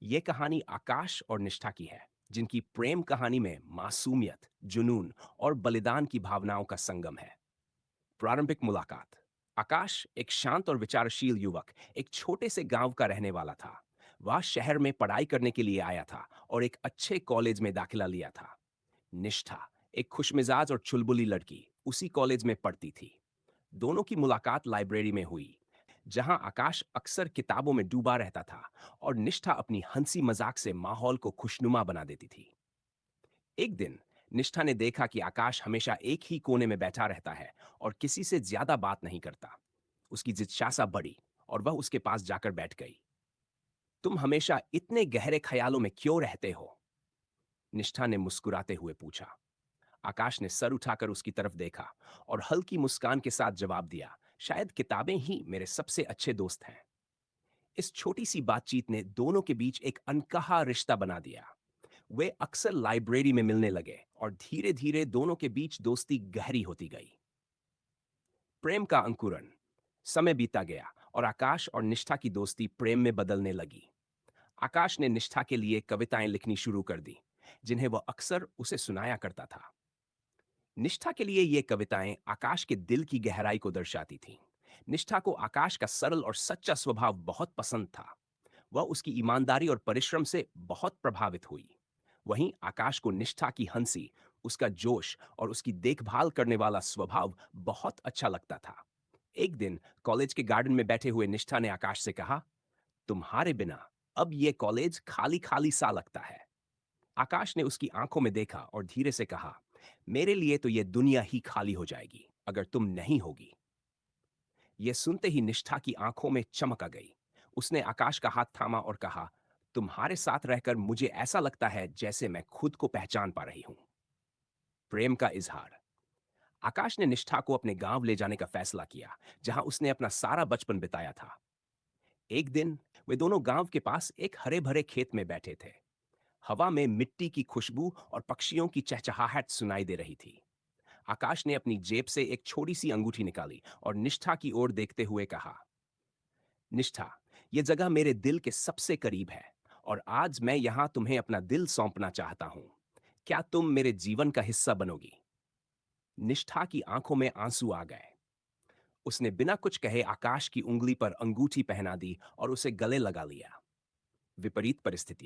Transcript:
ये कहानी आकाश और निष्ठा की है, जिनकी प्रेम कहानी में मासूमियत, जुनून और बलिदान की भावनाओं का संगम है। प्रारंभिक मुलाकात। आकाश एक शांत और विचारशील युवक, एक छोटे से गांव का रहने वाला था। वह शहर में पढ़ाई करने के लिए आया था और एक अच्छे कॉलेज में दाखिला लिया था। निष्ठा एक खुशमिजाज और चुलबुली लड़की उसी कॉलेज में पढ़ती थी। दोनों की मुलाकात लाइब्रेरी में हुई, जहां आकाश अक्सर किताबों में डूबा रहता था और निष्ठा अपनी हंसी मजाक से माहौल को खुशनुमा बना देती थी। एक दिन निष्ठा ने देखा कि आकाश हमेशा एक ही कोने में बैठा रहता है और किसी से ज्यादा बात नहीं करता। उसकी जिज्ञासा बढ़ी और वह उसके पास जाकर बैठ गई। तुम हमेशा इतने गहरे ख्यालों में क्यों रहते हो? निष्ठा ने मुस्कुराते हुए पूछा। आकाश ने सर उठाकर उसकी तरफ देखा और हल्की मुस्कान के साथ जवाब दिया, शायद किताबें ही मेरे सबसे अच्छे दोस्त हैं। इस छोटी सी बातचीत ने दोनों के बीच एक अनकहा रिश्ता बना दिया। वे अक्सर लाइब्रेरी में मिलने लगे और धीरे धीरे दोनों के बीच दोस्ती गहरी होती गई। प्रेम का अंकुरण। समय बीता गया और आकाश और निष्ठा की दोस्ती प्रेम में बदलने लगी। आकाश ने निष्ठा के लिए कविताएं लिखनी शुरू कर दी, जिन्हें वह अक्सर उसे सुनाया करता था। निष्ठा के लिए ये कविताएं आकाश के दिल की गहराई को दर्शाती थीं। निष्ठा को आकाश का सरल और सच्चा स्वभाव बहुत पसंद था। वह उसकी ईमानदारी और परिश्रम से बहुत प्रभावित हुई। वहीं आकाश को निष्ठा की हंसी, उसका जोश और उसकी देखभाल करने वाला स्वभाव बहुत अच्छा लगता था। एक दिन कॉलेज के गार्डन में बैठे हुए निष्ठा ने आकाश से कहा, तुम्हारे बिना अब ये कॉलेज खाली खाली सा लगता है। आकाश ने उसकी आंखों में देखा और धीरे से कहा, मेरे लिए तो ये दुनिया ही खाली हो जाएगी अगर तुम नहीं होगी। यह सुनते ही निष्ठा की आंखों में चमक आ गई। उसने आकाश का हाथ थामा और कहा, तुम्हारे साथ रहकर मुझे ऐसा लगता है जैसे मैं खुद को पहचान पा रही हूं। प्रेम का इजहार। आकाश ने निष्ठा को अपने गांव ले जाने का फैसला किया, जहां उसने अपना सारा बचपन बिताया था। एक दिन वे दोनों गांव के पास एक हरे भरे खेत में बैठे थे। हवा में मिट्टी की खुशबू और पक्षियों की चहचहाहट सुनाई दे रही थी। आकाश ने अपनी जेब से एक छोटी सी अंगूठी निकाली और निष्ठा की ओर देखते हुए कहा, निष्ठा, ये जगह मेरे दिल के सबसे करीब है और आज मैं यहां तुम्हें अपना दिल सौंपना चाहता हूं। क्या तुम मेरे जीवन का हिस्सा बनोगी? निष्ठा की आंखों में आंसू आ गए। उसने बिना कुछ कहे आकाश की उंगली पर अंगूठी पहना दी और उसे गले लगा लिया। विपरीत परिस्थितियां।